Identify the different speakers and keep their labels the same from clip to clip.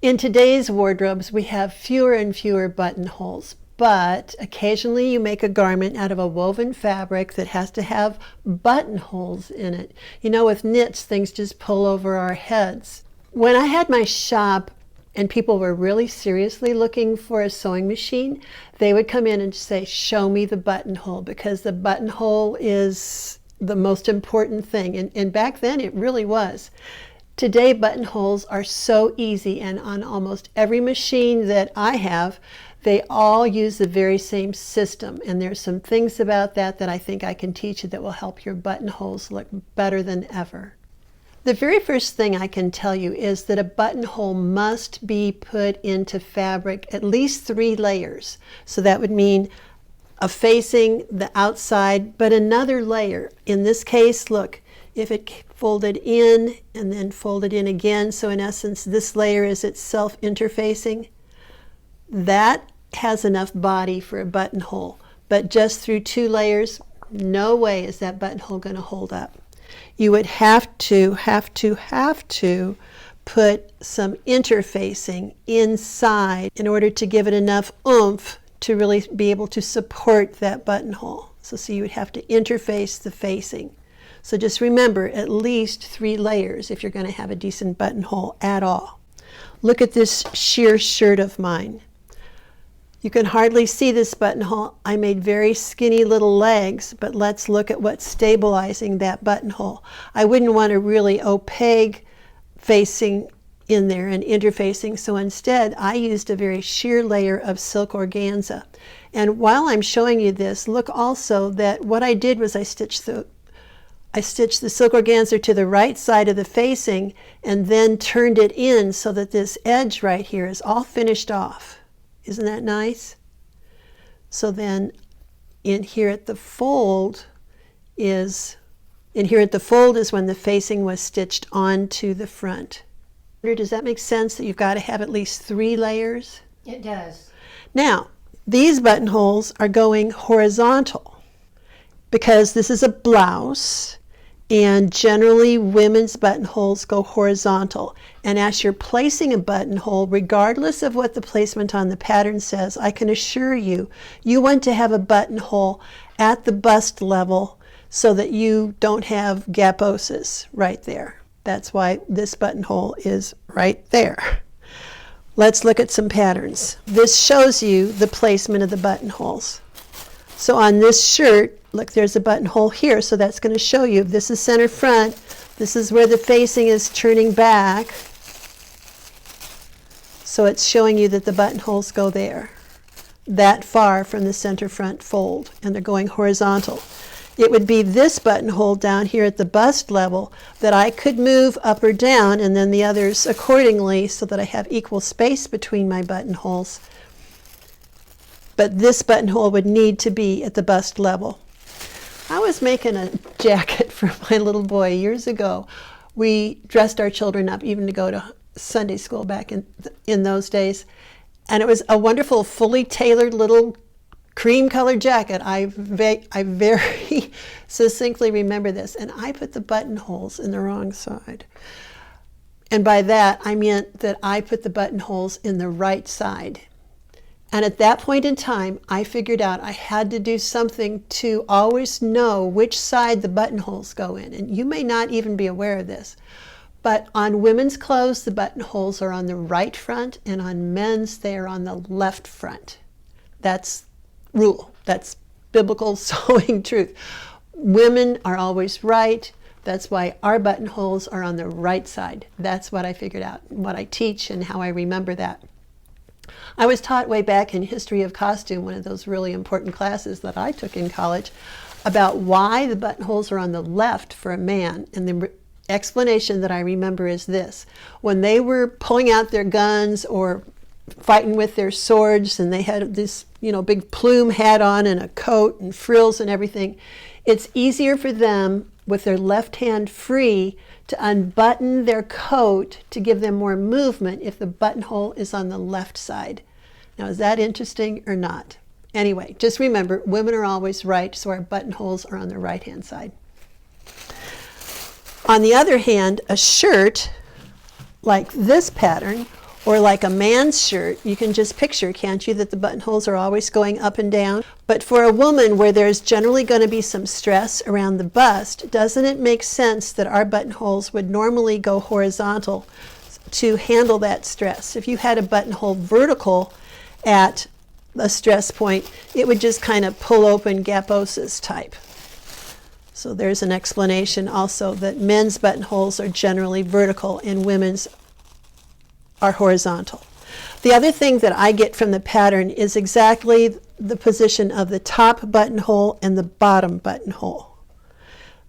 Speaker 1: In today's wardrobes, we have fewer and fewer buttonholes, but occasionally you make a garment out of a woven fabric that has to have buttonholes in it. You know, with knits, things just pull over our heads. When I had my shop and people were really seriously looking for a sewing machine, they would come in and say, "Show me the buttonhole," because the buttonhole is the most important thing. And back then it really was. Today, buttonholes are so easy, and on almost every machine that I have, they all use the very same system. And there's some things about that that I think I can teach you that will help your buttonholes look better than ever. The very first thing I can tell you is that a buttonhole must be put into fabric at least 3 layers. So that would mean a facing, the outside, but another layer. In this case, look, if it folded in and then folded in again, so in essence this layer is itself interfacing, that has enough body for a buttonhole. But just through 2 layers, no way is that buttonhole going to hold up. You would have to put some interfacing inside in order to give it enough oomph to really be able to support that buttonhole. So you would have to interface the facing. So just remember, at least 3 layers if you're going to have a decent buttonhole at all. Look at this sheer shirt of mine. You can hardly see this buttonhole. I made very skinny little legs, but let's look at what's stabilizing that buttonhole. I wouldn't want a really opaque facing in there and interfacing, so instead I used a very sheer layer of silk organza. And while I'm showing you this, look also that what I did was I stitched the silk organza to the right side of the facing and then turned it in so that this edge right here is all finished off. Isn't that nice? So then in here at the fold is when the facing was stitched onto the front. Does that make sense that you've got to have at least 3 layers?
Speaker 2: It does.
Speaker 1: Now, these buttonholes are going horizontal because this is a blouse. And generally women's buttonholes go horizontal. And as you're placing a buttonhole, regardless of what the placement on the pattern says, I can assure you, you want to have a buttonhole at the bust level so that you don't have gaposis right there. That's why this buttonhole is right there. Let's look at some patterns. This shows you the placement of the buttonholes. So on this shirt, look, there's a buttonhole here, so that's going to show you this is center front. This is where the facing is turning back. So it's showing you that the buttonholes go there, that far from the center front fold, and they're going horizontal. It would be this buttonhole down here at the bust level that I could move up or down, and then the others accordingly, so that I have equal space between my buttonholes. But this buttonhole would need to be at the bust level. I was making a jacket for my little boy years ago. We dressed our children up even to go to Sunday school back in those days. And it was a wonderful, fully tailored little cream-colored jacket. I very succinctly remember this. And I put the buttonholes in the wrong side. And by that, I meant that I put the buttonholes in the right side. And at that point in time, I figured out I had to do something to always know which side the buttonholes go in. And you may not even be aware of this, but on women's clothes, the buttonholes are on the right front, and on men's, they are on the left front. That's rule. That's biblical sewing truth. Women are always right. That's why our buttonholes are on the right side. That's what I figured out, what I teach, and how I remember that. I was taught way back in History of Costume, one of those really important classes that I took in college, about why the buttonholes are on the left for a man. And the explanation that I remember is this. When they were pulling out their guns or fighting with their swords, and they had this, big plume hat on and a coat and frills and everything, it's easier for them with their left hand free to unbutton their coat to give them more movement if the buttonhole is on the left side. Now, is that interesting or not? Anyway, just remember, women are always right, so our buttonholes are on the right-hand side. On the other hand, a shirt like this pattern Or like a man's shirt, you can just picture, can't you, that the buttonholes are always going up and down? But for a woman where there's generally going to be some stress around the bust, doesn't it make sense that our buttonholes would normally go horizontal to handle that stress? If you had a buttonhole vertical at a stress point, it would just kind of pull open gaposis type. So there's an explanation also that men's buttonholes are generally vertical and women's are horizontal. The other thing that I get from the pattern is exactly the position of the top buttonhole and the bottom buttonhole.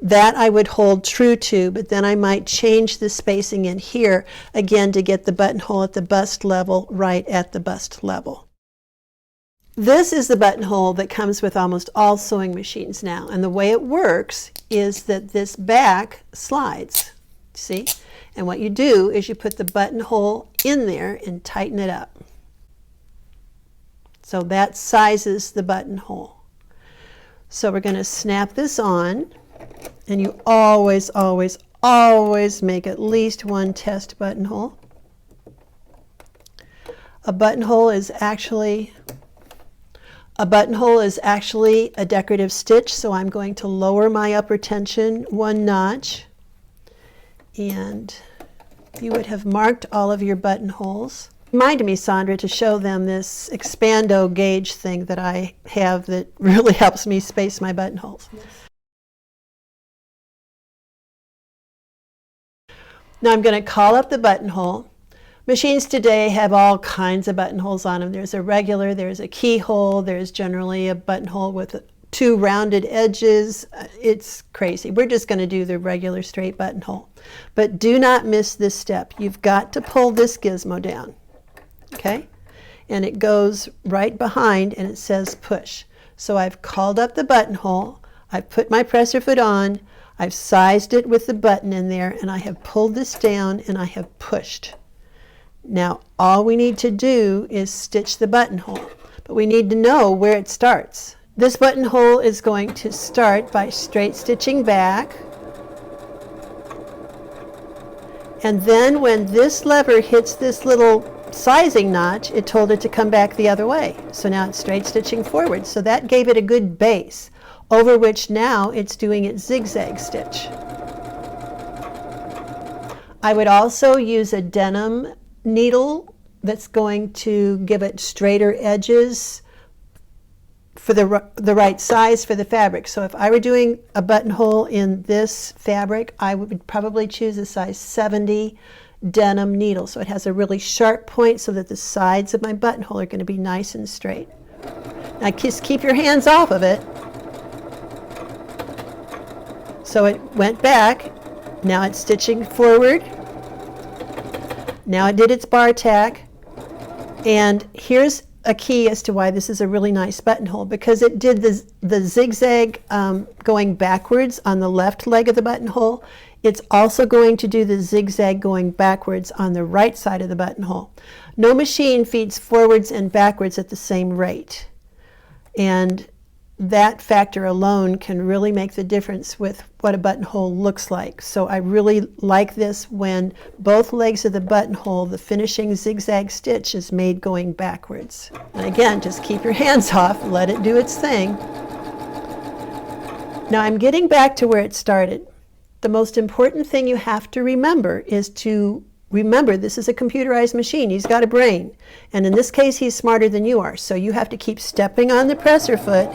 Speaker 1: That I would hold true to, but then I might change the spacing in here again to get the buttonhole at the bust level right at the bust level. This is the buttonhole that comes with almost all sewing machines now, and the way it works is that this back slides, see? And what you do is you put the buttonhole in there and tighten it up. So that sizes the buttonhole. So we're going to snap this on, and you always, always, always make at least one test buttonhole. A buttonhole is actually a decorative stitch, so I'm going to lower my upper tension one notch. And you would have marked all of your buttonholes. Reminded me, Sandra, to show them this expando gauge thing that I have that really helps me space my buttonholes. Yes. Now I'm going to call up the buttonhole. Machines today have all kinds of buttonholes on them. There's a regular, there's a keyhole, there's generally a buttonhole with two rounded edges. It's crazy. We're just going to do the regular straight buttonhole. But do not miss this step. You've got to pull this gizmo down, okay? And it goes right behind and it says push. So I've called up the buttonhole, I've put my presser foot on, I've sized it with the button in there, and I have pulled this down and I have pushed. Now all we need to do is stitch the buttonhole, but we need to know where it starts. This buttonhole is going to start by straight stitching back, and then when this lever hits this little sizing notch, it told it to come back the other way. So now it's straight stitching forward. So that gave it a good base, over which now it's doing its zigzag stitch. I would also use a denim needle that's going to give it straighter edges for the right size for the fabric. So if I were doing a buttonhole in this fabric, I would probably choose a size 70 denim needle. So it has a really sharp point so that the sides of my buttonhole are going to be nice and straight. Now just keep your hands off of it. So it went back. Now it's stitching forward. Now it did its bar tack. And here's a key as to why this is a really nice buttonhole, because it did the zigzag going backwards on the left leg of the buttonhole. It's also going to do the zigzag going backwards on the right side of the buttonhole. No machine feeds forwards and backwards at the same rate, and that factor alone can really make the difference with what a buttonhole looks like. So I really like this when both legs of the buttonhole, the finishing zigzag stitch is made going backwards. And again, just keep your hands off, let it do its thing. Now I'm getting back to where it started. The most important thing you have to remember is to remember this is a computerized machine. He's got a brain. And in this case, he's smarter than you are. So you have to keep stepping on the presser foot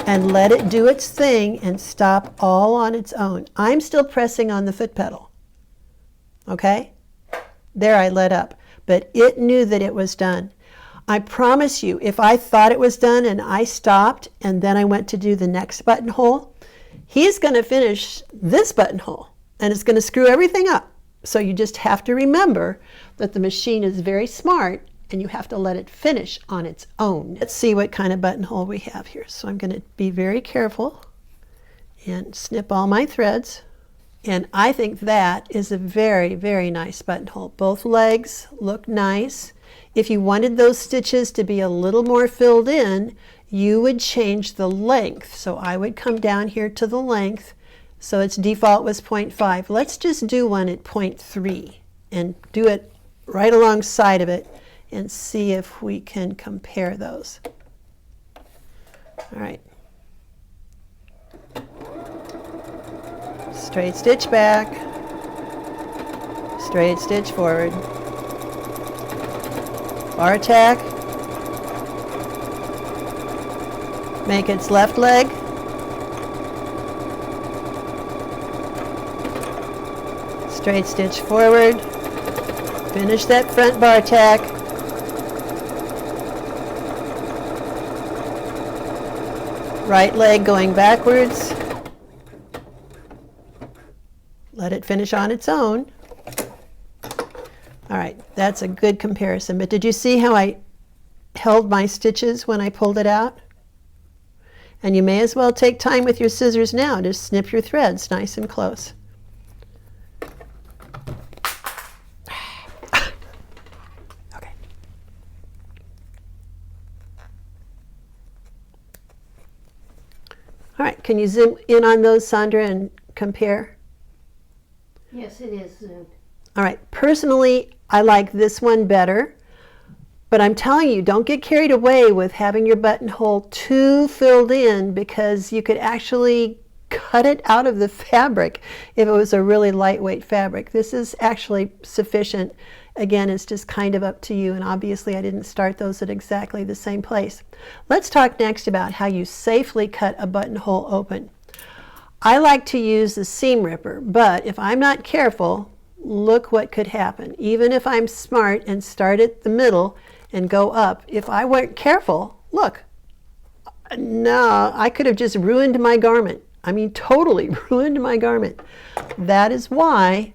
Speaker 1: and let it do its thing and stop all on its own. I'm still pressing on the foot pedal. Okay? There, I let up. But it knew that it was done. I promise you, if I thought it was done and I stopped and then I went to do the next buttonhole, he's going to finish this buttonhole and it's going to screw everything up. So you just have to remember that the machine is very smart and you have to let it finish on its own. Let's see what kind of buttonhole we have here. So I'm going to be very careful and snip all my threads. And I think that is a very, very nice buttonhole. Both legs look nice. If you wanted those stitches to be a little more filled in, you would change the length. So I would come down here to the length. So its default was 0.5. Let's just do one at 0.3 and do it right alongside of it and see if we can compare those. All right. Straight stitch back, straight stitch forward, bar tack, make its left leg, straight stitch forward, finish that front bar tack, right leg going backwards, let it finish on its own. All right, that's a good comparison. But did you see how I held my stitches when I pulled it out? And you may as well take time with your scissors now to snip your threads nice and close. Okay. All right, can you zoom in on those, Sandra, and compare?
Speaker 2: Yes, it is zoomed.
Speaker 1: All right, personally, I like this one better, but I'm telling you, don't get carried away with having your buttonhole too filled in, because you could actually cut it out of the fabric if it was a really lightweight fabric. This is actually sufficient. Again, it's just kind of up to you, and obviously I didn't start those at exactly the same place. Let's talk next about how you safely cut a buttonhole open. I like to use the seam ripper, but if I'm not careful, look what could happen. Even if I'm smart and start at the middle and go up, if I weren't careful, look, no, I could have just ruined my garment. I mean, totally ruined my garment. That is why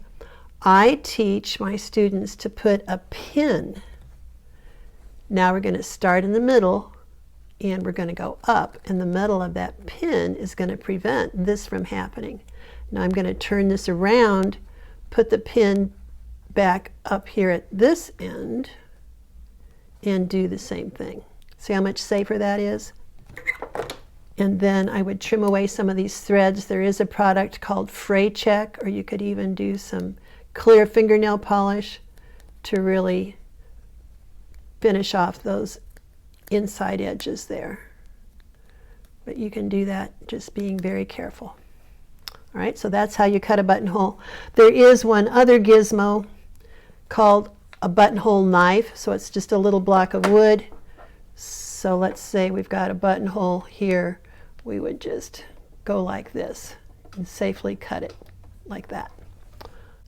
Speaker 1: I teach my students to put a pin. Now we're going to start in the middle, and we're going to go up, and the metal of that pin is going to prevent this from happening. Now I'm going to turn this around, put the pin back up here at this end, and do the same thing. See how much safer that is? And then I would trim away some of these threads. There is a product called Fray Check, or you could even do some clear fingernail polish to really finish off those inside edges there. But you can do that just being very careful. All right, so that's how you cut a buttonhole. There is one other gizmo called a buttonhole knife. So it's just a little block of wood. So let's say we've got a buttonhole here. We would just go like this and safely cut it like that.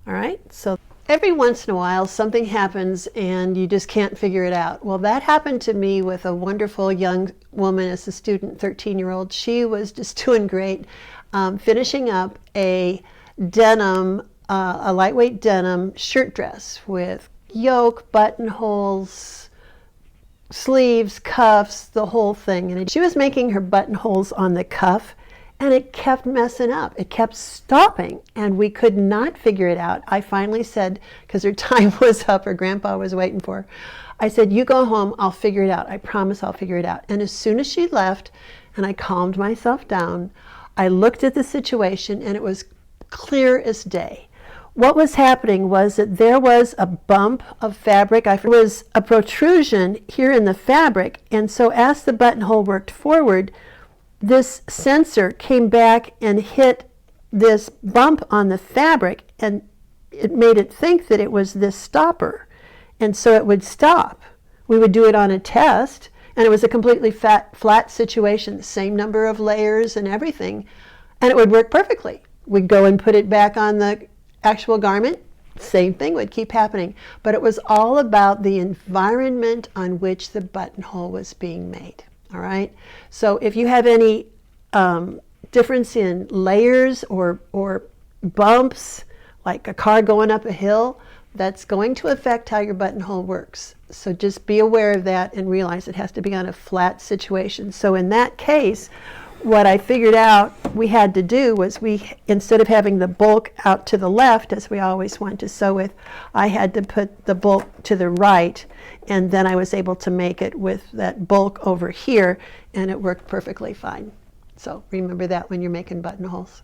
Speaker 1: All right, so every once in a while something happens and you just can't figure it out. Well, that happened to me with a wonderful young woman as a student, 13-year-old. She was just doing great, finishing up a denim, a lightweight denim shirt dress with yoke, buttonholes, sleeves, cuffs, the whole thing. And she was making her buttonholes on the cuff, and it kept messing up. It kept stopping, and we could not figure it out. I finally said, because her time was up, her grandpa was waiting for her, I said, you go home, I'll figure it out. I promise I'll figure it out. And as soon as she left, and I calmed myself down, I looked at the situation, and it was clear as day. What was happening was that there was a bump of fabric. There was a protrusion here in the fabric, and so as the buttonhole worked forward, this sensor came back and hit this bump on the fabric, and it made it think that it was this stopper, and so it would stop. We would do it on a test, and it was a completely flat situation, the same number of layers and everything, and it would work perfectly. We'd go and put it back on the actual garment, same thing would keep happening. But it was all about the environment on which the buttonhole was being made. All right, so if you have any difference in layers or bumps, like a car going up a hill, that's going to affect how your buttonhole works. So just be aware of that and realize it has to be on a flat situation. So in that case, what I figured out we had to do was instead of having the bulk out to the left, as we always want to sew with, I had to put the bulk to the right, and then I was able to make it with that bulk over here, and it worked perfectly fine. So remember that when you're making buttonholes.